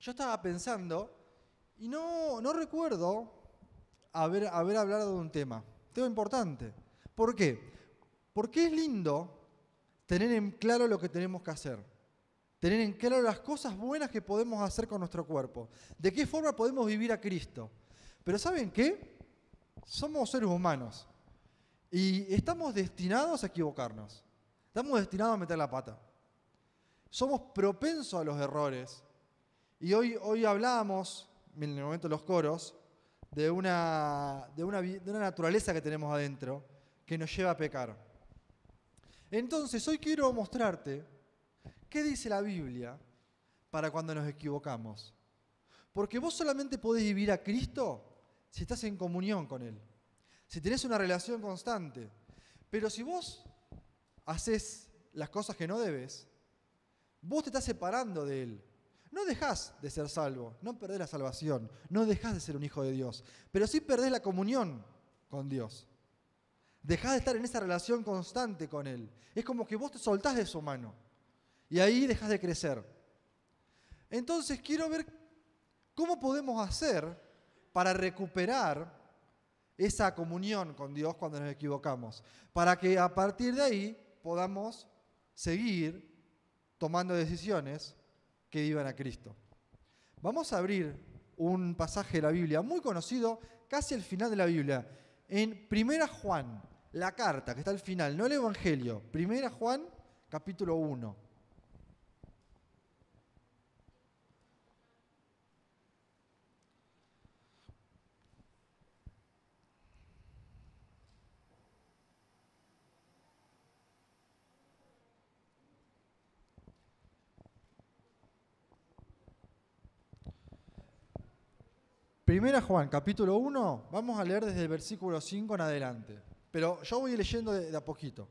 yo estaba pensando y no recuerdo haber hablado de un tema importante. ¿Por qué? Porque es lindo tener en claro lo que tenemos que hacer. Tener en claro las cosas buenas que podemos hacer con nuestro cuerpo. De qué forma podemos vivir a Cristo. Pero ¿saben qué? Somos seres humanos. Y estamos destinados a equivocarnos. Estamos destinados a meter la pata. Somos propensos a los errores. Y hoy hablábamos, en el momento de los coros, de una naturaleza que tenemos adentro que nos lleva a pecar. Entonces, hoy quiero mostrarte qué dice la Biblia para cuando nos equivocamos. Porque vos solamente podés vivir a Cristo si estás en comunión con Él. Si tenés una relación constante. Pero si vos haces las cosas que no debes, vos te estás separando de Él. No dejás de ser salvo, no perdés la salvación, no dejás de ser un hijo de Dios, pero sí perdés la comunión con Dios. Dejás de estar en esa relación constante con Él. Es como que vos te soltás de su mano y ahí dejás de crecer. Entonces quiero ver cómo podemos hacer para recuperar esa comunión con Dios cuando nos equivocamos, para que a partir de ahí podamos seguir tomando decisiones que vivan a Cristo. Vamos a abrir un pasaje de la Biblia muy conocido, casi al final de la Biblia, en 1 Juan, la carta que está al final, no el Evangelio, 1 Juan, capítulo 1. Primera Juan, capítulo 1, vamos a leer desde el versículo 5 en adelante. Pero yo voy leyendo de a poquito.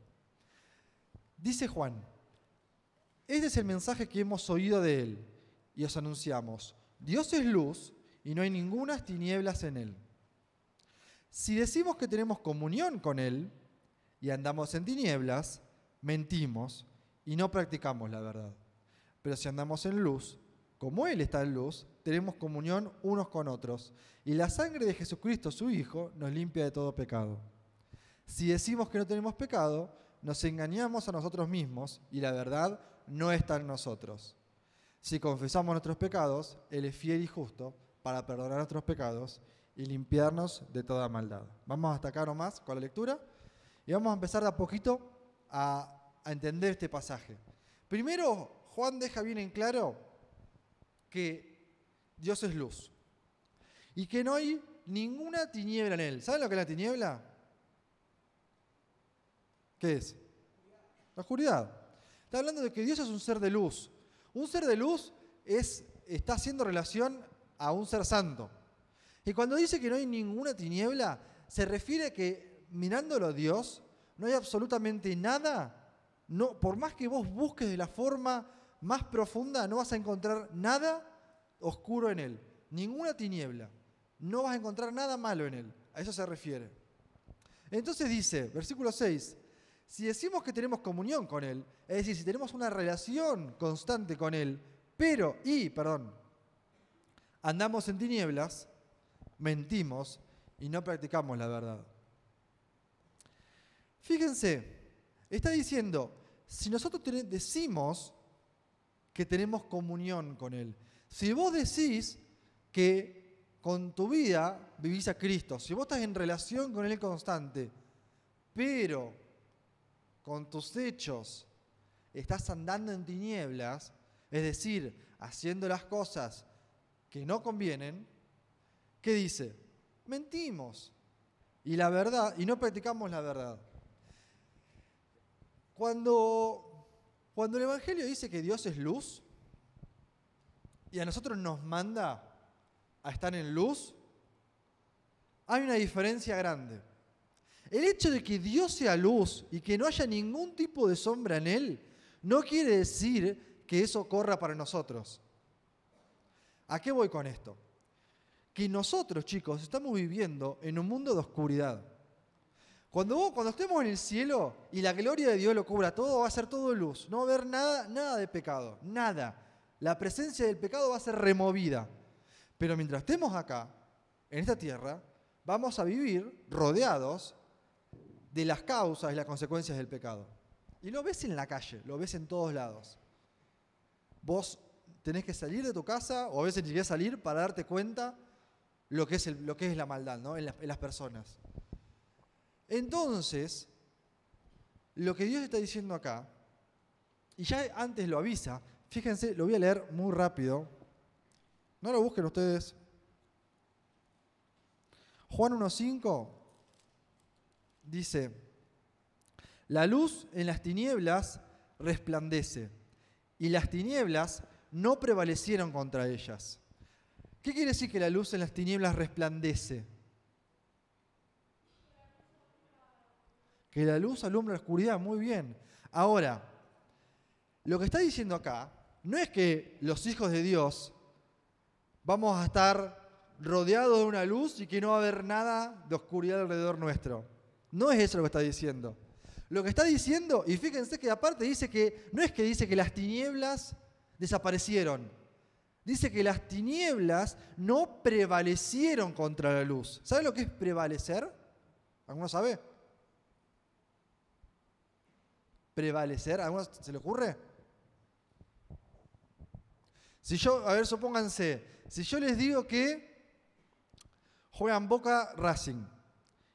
Dice Juan, este es el mensaje que hemos oído de Él y os anunciamos. Dios es luz y no hay ninguna tinieblas en Él. Si decimos que tenemos comunión con Él y andamos en tinieblas, mentimos y no practicamos la verdad. Pero si andamos en luz, como Él está en luz, tenemos comunión unos con otros, y la sangre de Jesucristo, su Hijo, nos limpia de todo pecado. Si decimos que no tenemos pecado, nos engañamos a nosotros mismos, y la verdad no está en nosotros. Si confesamos nuestros pecados, Él es fiel y justo para perdonar nuestros pecados y limpiarnos de toda maldad. Vamos hasta acá nomás con la lectura, y vamos a empezar de a poquito a entender este pasaje. Primero, Juan deja bien en claro que Dios es luz y que no hay ninguna tiniebla en Él. ¿Saben lo que es la tiniebla? ¿Qué es? La oscuridad. Está hablando de que Dios es un ser de luz. Un ser de luz está haciendo relación a un ser santo. Y cuando dice que no hay ninguna tiniebla, se refiere a que mirándolo a Dios no hay absolutamente nada. No, por más que vos busques de la forma más profunda, no vas a encontrar nada oscuro en Él, ninguna tiniebla. No vas a encontrar nada malo en Él. A eso se refiere. Entonces dice, versículo 6, si decimos que tenemos comunión con Él, es decir, si tenemos una relación constante con Él, andamos en tinieblas, mentimos y no practicamos la verdad. Fíjense, está diciendo, si nosotros decimos que tenemos comunión con Él, si vos decís que con tu vida vivís a Cristo, si vos estás en relación con Él constante, pero con tus hechos estás andando en tinieblas, es decir, haciendo las cosas que no convienen, ¿qué dice? Mentimos. Y no practicamos la verdad. Cuando el Evangelio dice que Dios es luz y a nosotros nos manda a estar en luz, hay una diferencia grande. El hecho de que Dios sea luz y que no haya ningún tipo de sombra en Él, no quiere decir que eso corra para nosotros. ¿A qué voy con esto? Que nosotros, chicos, estamos viviendo en un mundo de oscuridad. Cuando estemos en el cielo y la gloria de Dios lo cubra todo, va a ser todo luz. No va a haber nada de pecado, nada. La presencia del pecado va a ser removida. Pero mientras estemos acá, en esta tierra, vamos a vivir rodeados de las causas y las consecuencias del pecado. Y lo ves en la calle, lo ves en todos lados. Vos tenés que salir de tu casa, o a veces ni siquiera salir, para darte cuenta lo que es la maldad, ¿no? en las personas. Entonces, lo que Dios está diciendo acá, y ya antes lo avisa, fíjense, lo voy a leer muy rápido. No lo busquen ustedes. Juan 1:5 dice: la luz en las tinieblas resplandece, y las tinieblas no prevalecieron contra ellas. ¿Qué quiere decir que la luz en las tinieblas resplandece? Que la luz alumbra la oscuridad, muy bien. Ahora, lo que está diciendo acá no es que los hijos de Dios vamos a estar rodeados de una luz y que no va a haber nada de oscuridad alrededor nuestro. No es eso lo que está diciendo. Lo que está diciendo, y fíjense que aparte dice que, no es que dice que las tinieblas desaparecieron. Dice que las tinieblas no prevalecieron contra la luz. ¿Sabe lo que es prevalecer? ¿Alguno sabe? ¿Prevalecer? ¿A alguno se le ocurre? Si yo, a ver, supónganse, si yo les digo que juegan Boca Racing,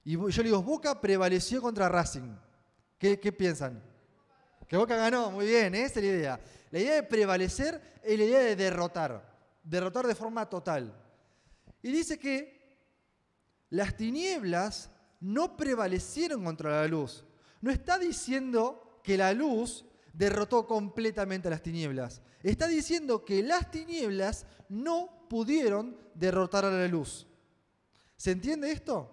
y yo le digo, Boca prevaleció contra Racing, ¿qué piensan? Que Boca ganó, muy bien, esa es la idea. La idea de prevalecer es la idea de derrotar de forma total. Y dice que las tinieblas no prevalecieron contra la luz. No está diciendo que la luz derrotó completamente a las tinieblas. Está diciendo que las tinieblas no pudieron derrotar a la luz. ¿Se entiende esto?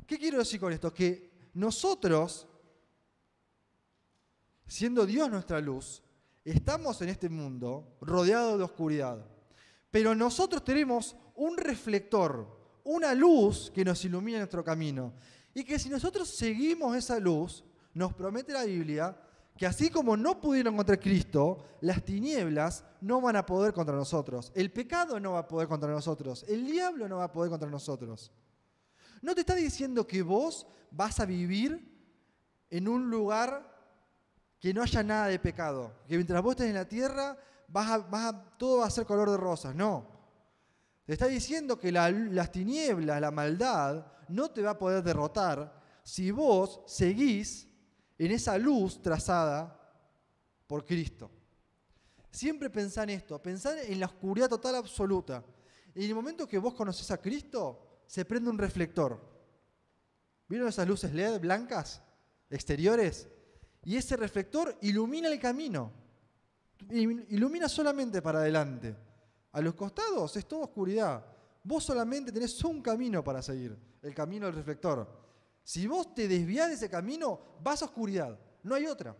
¿Qué quiero decir con esto? Que nosotros, siendo Dios nuestra luz, estamos en este mundo rodeados de oscuridad. Pero nosotros tenemos un reflector, una luz que nos ilumina nuestro camino. Y que si nosotros seguimos esa luz, nos promete la Biblia que así como no pudieron contra Cristo, las tinieblas no van a poder contra nosotros. El pecado no va a poder contra nosotros. El diablo no va a poder contra nosotros. No te está diciendo que vos vas a vivir en un lugar que no haya nada de pecado. Que mientras vos estés en la tierra, todo va a ser color de rosas. No. Te está diciendo que las tinieblas, la maldad, no te va a poder derrotar si vos seguís en esa luz trazada por Cristo. Siempre pensá en esto, pensá en la oscuridad total absoluta. Y en el momento que vos conocés a Cristo, se prende un reflector. ¿Vieron esas luces LED blancas, exteriores? Y ese reflector ilumina el camino. Ilumina solamente para adelante. A los costados es toda oscuridad. Vos solamente tenés un camino para seguir, el camino del reflector. Si vos te desviás de ese camino, vas a oscuridad. No hay otra.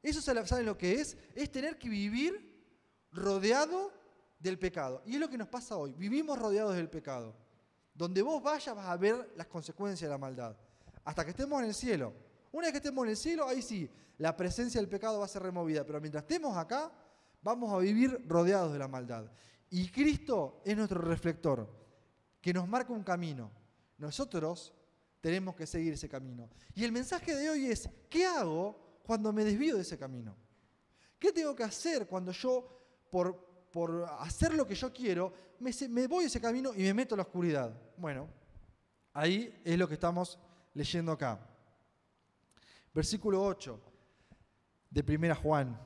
Eso, ¿saben lo que es? Es tener que vivir rodeado del pecado. Y es lo que nos pasa hoy. Vivimos rodeados del pecado. Donde vos vayas vas a ver las consecuencias de la maldad. Hasta que estemos en el cielo. Una vez que estemos en el cielo, ahí sí, la presencia del pecado va a ser removida. Pero mientras estemos acá, vamos a vivir rodeados de la maldad. Y Cristo es nuestro reflector, que nos marca un camino. Nosotros tenemos que seguir ese camino. Y el mensaje de hoy es, ¿qué hago cuando me desvío de ese camino? ¿Qué tengo que hacer cuando yo, por hacer lo que yo quiero, me voy a ese camino y me meto a la oscuridad? Bueno, ahí es lo que estamos leyendo acá. Versículo 8 de 1 Juan.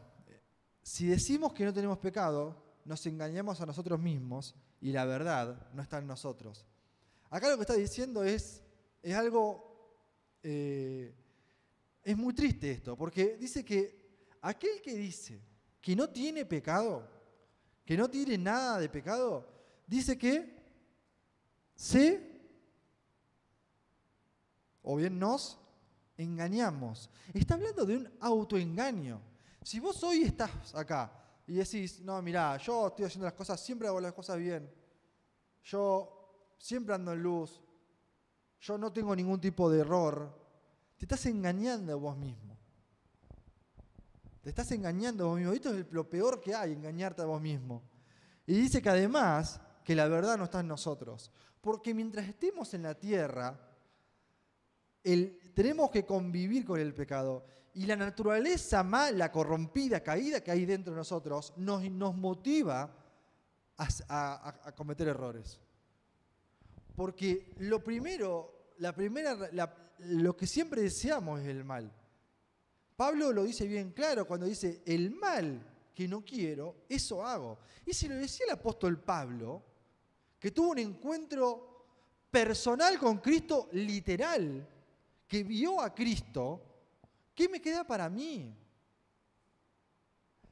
Si decimos que no tenemos pecado, nos engañamos a nosotros mismos y la verdad no está en nosotros. Acá lo que está diciendo es algo, es muy triste esto, porque dice que aquel que dice que no tiene pecado, que no tiene nada de pecado, dice que o bien nos engañamos. Está hablando de un autoengaño. Si vos hoy estás acá y decís, no, mirá, yo estoy haciendo las cosas, siempre hago las cosas bien, yo siempre ando en luz, yo no tengo ningún tipo de error, te estás engañando a vos mismo. Te estás engañando a vos mismo. Esto es lo peor que hay, engañarte a vos mismo. Y dice que además, que la verdad no está en nosotros. Porque mientras estemos en la tierra, tenemos que convivir con el pecado. Y la naturaleza mala, corrompida, caída que hay dentro de nosotros, nos motiva a cometer errores. Porque lo que siempre deseamos es el mal. Pablo lo dice bien claro cuando dice, el mal que no quiero, eso hago. Y se lo decía el apóstol Pablo, que tuvo un encuentro personal con Cristo, literal, que vio a Cristo. ¿Qué me queda para mí?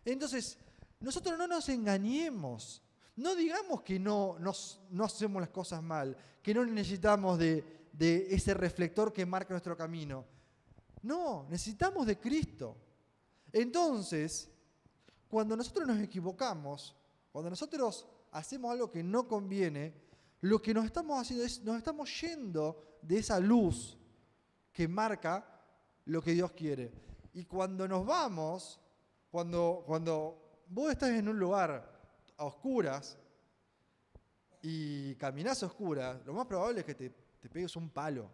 Entonces, nosotros no nos engañemos. No digamos que no hacemos las cosas mal, que no necesitamos de ese reflector que marca nuestro camino. No, necesitamos de Cristo. Entonces, cuando nosotros nos equivocamos, cuando nosotros hacemos algo que no conviene, lo que nos estamos haciendo es, nos estamos yendo de esa luz que marca lo que Dios quiere. Y cuando nos vamos, cuando vos estás en un lugar a oscuras y caminás a oscuras, lo más probable es que te pegues un palo.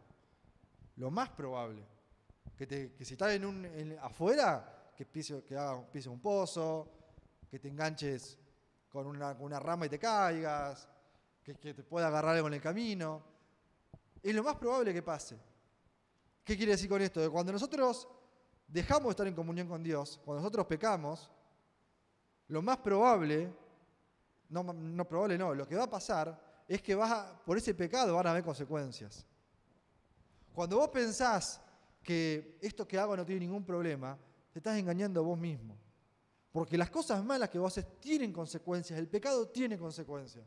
Lo más probable. Que si estás afuera, que pises un pozo, que te enganches con una rama y te caigas, que te pueda agarrar algo en el camino. Es lo más probable que pase. ¿Qué quiere decir con esto? Que cuando nosotros dejamos de estar en comunión con Dios, cuando nosotros pecamos, lo más probable, lo que va a pasar es que por ese pecado van a haber consecuencias. Cuando vos pensás que esto que hago no tiene ningún problema, te estás engañando a vos mismo. Porque las cosas malas que vos haces tienen consecuencias, el pecado tiene consecuencias.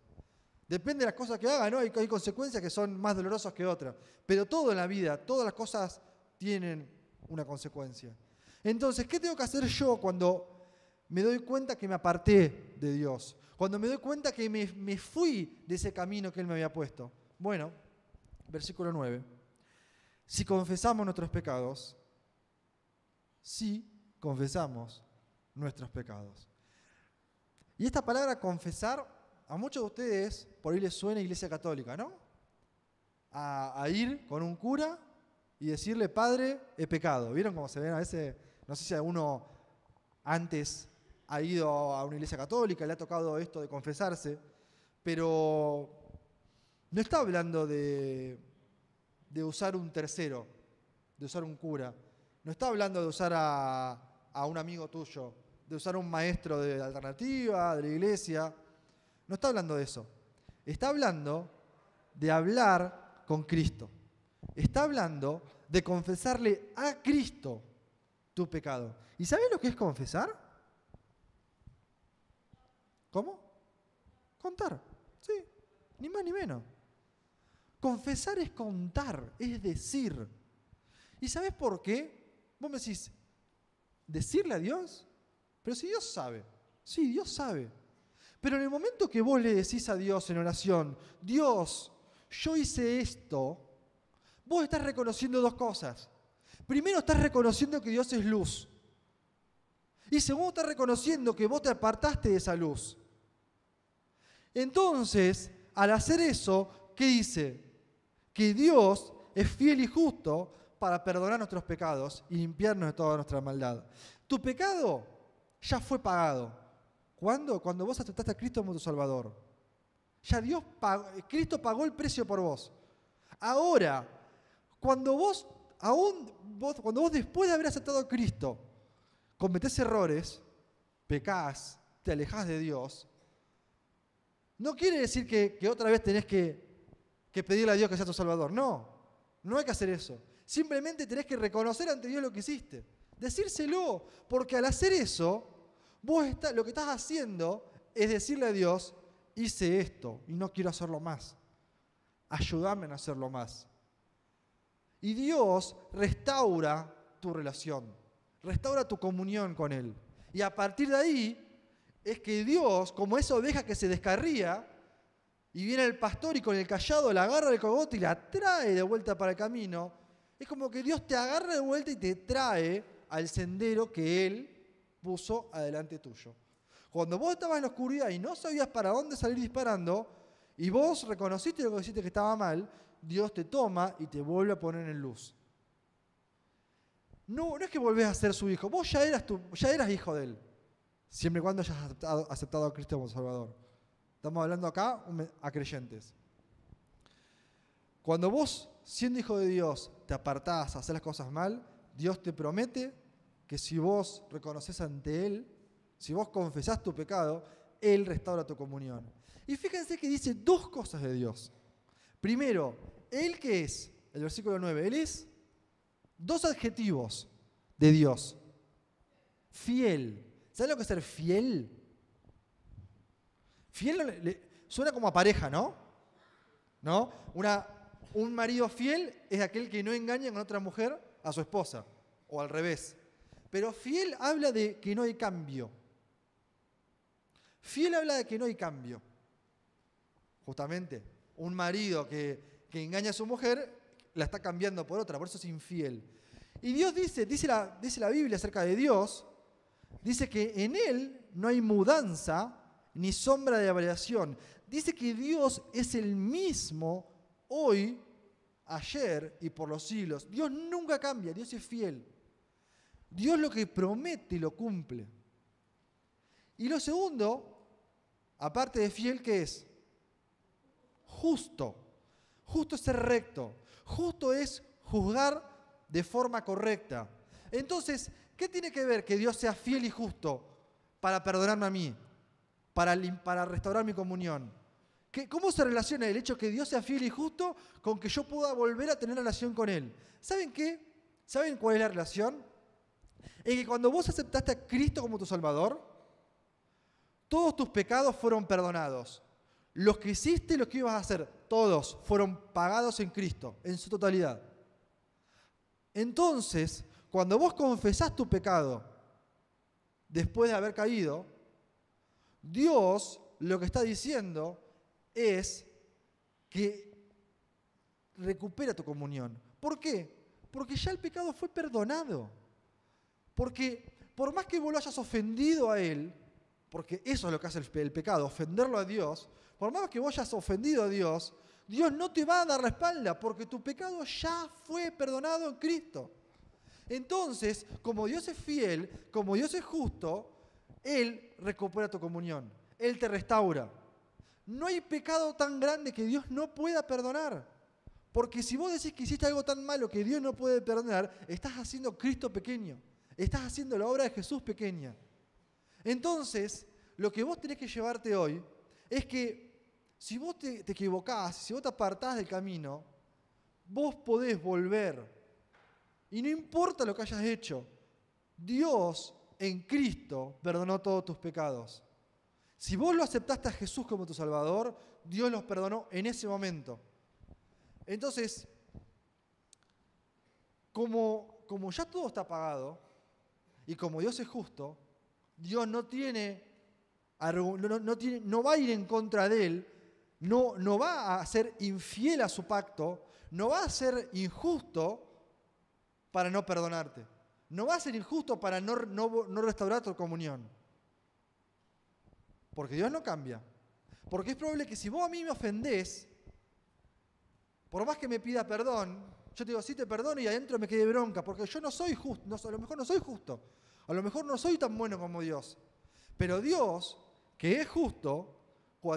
Depende de las cosas que hagas, ¿no? Hay consecuencias que son más dolorosas que otras. Pero todo en la vida, todas las cosas tienen una consecuencia. Entonces, ¿qué tengo que hacer yo cuando me doy cuenta que me aparté de Dios? Cuando me doy cuenta que me fui de ese camino que Él me había puesto. Bueno, versículo 9. Si confesamos nuestros pecados, Y esta palabra confesar, a muchos de ustedes por ahí les suena iglesia católica, ¿no? A ir con un cura y decirle, Padre, he pecado. ¿Vieron cómo se ven a veces? No sé si alguno antes ha ido a una iglesia católica, le ha tocado esto de confesarse, pero no está hablando de usar un tercero, de usar un cura. No está hablando de usar a un amigo tuyo, de usar un maestro de alternativa, de la iglesia. No está hablando de eso. Está hablando de hablar con Cristo. Está hablando de confesarle a Cristo tu pecado. ¿Y sabes lo que es confesar? ¿Cómo? Contar. Sí, ni más ni menos. Confesar es contar, es decir. ¿Y sabes por qué? Vos me decís, ¿decirle a Dios? Pero si Dios sabe. Sí, Dios sabe. Pero en el momento que vos le decís a Dios en oración, Dios, yo hice esto, vos estás reconociendo dos cosas. Primero, estás reconociendo que Dios es luz. Y segundo, estás reconociendo que vos te apartaste de esa luz. Entonces, al hacer eso, ¿qué dice? Que Dios es fiel y justo para perdonar nuestros pecados y limpiarnos de toda nuestra maldad. Tu pecado ya fue pagado. ¿Cuándo? Cuando vos aceptaste a Cristo como tu Salvador. Ya Cristo pagó el precio por vos. Ahora, cuando vos después de haber aceptado a Cristo, cometés errores, pecás, te alejás de Dios, no quiere decir que otra vez tenés que pedirle a Dios que sea tu Salvador. No hay que hacer eso. Simplemente tenés que reconocer ante Dios lo que hiciste. Decírselo, porque al hacer eso, lo que estás haciendo es decirle a Dios, hice esto y no quiero hacerlo más. Ayúdame a no hacerlo más. Y Dios restaura tu relación, restaura tu comunión con Él. Y a partir de ahí es que Dios, como esa oveja que se descarría, y viene el pastor y con el cayado la agarra del cogote y la trae de vuelta para el camino, es como que Dios te agarra de vuelta y te trae al sendero que Él puso adelante tuyo. Cuando vos estabas en la oscuridad y no sabías para dónde salir disparando, y vos reconociste lo que hiciste que estaba mal, Dios te toma y te vuelve a poner en luz. No es que volvés a ser su hijo, vos ya eras hijo de él, siempre y cuando hayas aceptado a Cristo como Salvador. Estamos hablando acá a creyentes. Cuando vos, siendo hijo de Dios, te apartás a hacer las cosas mal, Dios te promete que si vos reconoces ante Él, si vos confesás tu pecado, Él restaura tu comunión. Y fíjense que dice dos cosas de Dios. Primero, Él que es, el versículo 9, Él es dos adjetivos de Dios. Fiel. ¿Sabes lo que es ser fiel? Fiel suena como a pareja, ¿no? ¿No? Un marido fiel es aquel que no engaña con otra mujer a su esposa, o al revés. Pero fiel habla de que no hay cambio. Fiel habla de que no hay cambio. Justamente, un marido que engaña a su mujer la está cambiando por otra, por eso es infiel. Y Dios dice la Biblia acerca de Dios, dice que en Él no hay mudanza ni sombra de variación. Dice que Dios es el mismo hoy, ayer y por los siglos. Dios nunca cambia, Dios es fiel. Dios lo que promete lo cumple. Y lo segundo, aparte de fiel, ¿qué es? Justo. Justo es ser recto. Justo es juzgar de forma correcta. Entonces, ¿qué tiene que ver que Dios sea fiel y justo para perdonarme a mí? Para restaurar mi comunión. ¿Cómo se relaciona el hecho que Dios sea fiel y justo con que yo pueda volver a tener relación con Él? ¿Saben qué? ¿Saben cuál es la relación? Es que cuando vos aceptaste a Cristo como tu Salvador, todos tus pecados fueron perdonados. Los que hiciste y los que ibas a hacer, todos fueron pagados en Cristo, en su totalidad. Entonces, cuando vos confesás tu pecado después de haber caído, Dios lo que está diciendo es que recupera tu comunión. ¿Por qué? Porque ya el pecado fue perdonado. Porque por más que vos lo hayas ofendido a Él, porque eso es lo que hace el pecado, ofenderlo a Dios, por más que vos hayas ofendido a Dios, Dios no te va a dar la espalda porque tu pecado ya fue perdonado en Cristo. Entonces, como Dios es fiel, como Dios es justo, Él recupera tu comunión, Él te restaura. No hay pecado tan grande que Dios no pueda perdonar. Porque si vos decís que hiciste algo tan malo que Dios no puede perdonar, estás haciendo a Cristo pequeño. Estás haciendo la obra de Jesús pequeña. Entonces, lo que vos tenés que llevarte hoy es que si vos te equivocás, si vos te apartás del camino, vos podés volver. Y no importa lo que hayas hecho, Dios en Cristo perdonó todos tus pecados. Si vos lo aceptaste a Jesús como tu Salvador, Dios los perdonó en ese momento. Entonces, como ya todo está pagado y como Dios es justo, Dios no va a ir en contra de Él, no va a ser infiel a su pacto, no va a ser injusto para no perdonarte, no va a ser injusto para no restaurar tu comunión. Porque Dios no cambia. Porque es probable que si vos a mí me ofendés, por más que me pida perdón, yo te digo, sí te perdono y adentro me quede bronca, porque yo no soy justo, a lo mejor no soy justo, a lo mejor no soy tan bueno como Dios. Pero Dios, que es justo,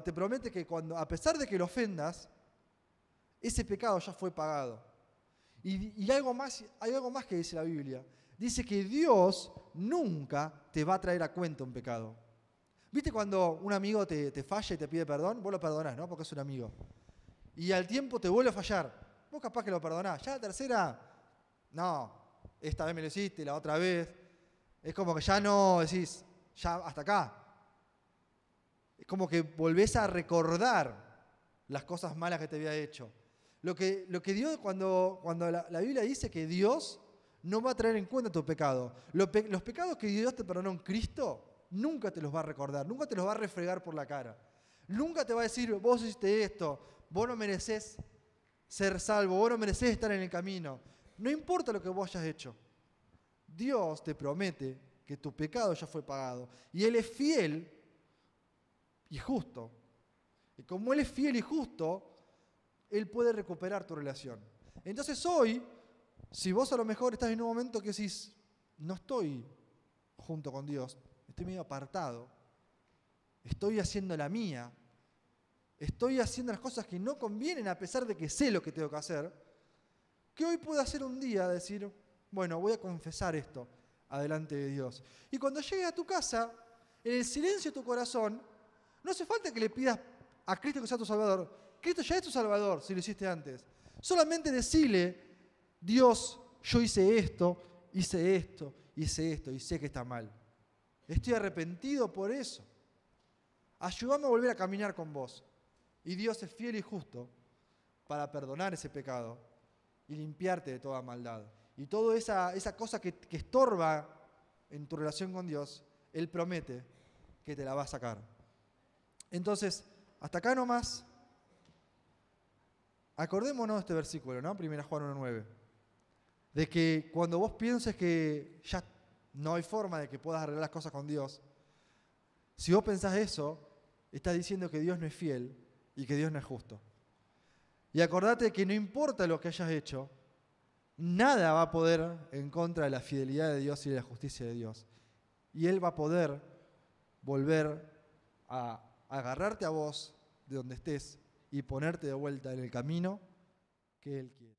te promete que a pesar de que lo ofendas, ese pecado ya fue pagado. Y hay algo más que dice la Biblia. Dice que Dios nunca te va a traer a cuenta un pecado. ¿Viste cuando un amigo te falla y te pide perdón? Vos lo perdonás, ¿no? Porque es un amigo. Y al tiempo te vuelve a fallar. Vos capaz que lo perdonás. Ya la tercera, no, esta vez me lo hiciste, la otra vez. Es como que ya no decís, ya hasta acá. Es como que volvés a recordar las cosas malas que te había hecho. Lo que Dios, cuando la Biblia dice que Dios no va a traer en cuenta tu pecado. Los pecados que Dios te perdonó en Cristo, nunca te los va a recordar, nunca te los va a refregar por la cara. Nunca te va a decir, vos hiciste esto, vos no merecés ser salvo, vos no merecés estar en el camino. No importa lo que vos hayas hecho. Dios te promete que tu pecado ya fue pagado. Y Él es fiel y justo. Y como Él es fiel y justo, Él puede recuperar tu relación. Entonces hoy, si vos a lo mejor estás en un momento que decís, no estoy junto con Dios, estoy medio apartado, estoy haciendo la mía, estoy haciendo las cosas que no convienen a pesar de que sé lo que tengo que hacer, que hoy pueda ser un día decir, bueno, voy a confesar esto adelante de Dios. Y cuando llegues a tu casa, en el silencio de tu corazón, no hace falta que le pidas a Cristo que sea tu Salvador. Cristo ya es tu Salvador, si lo hiciste antes. Solamente decile, Dios, yo hice esto, y sé que está mal. Estoy arrepentido por eso. Ayúdame a volver a caminar con vos. Y Dios es fiel y justo para perdonar ese pecado y limpiarte de toda maldad. Y toda esa cosa que estorba en tu relación con Dios, Él promete que te la va a sacar. Entonces, hasta acá nomás, acordémonos de este versículo, ¿no? 1 Juan 1:9. De que cuando vos pienses que ya no hay forma de que puedas arreglar las cosas con Dios, si vos pensás eso, estás diciendo que Dios no es fiel y que Dios no es justo. Y acordate que no importa lo que hayas hecho, nada va a poder en contra de la fidelidad de Dios y de la justicia de Dios. Y Él va a poder volver a agarrarte a vos de donde estés y ponerte de vuelta en el camino que Él quiere.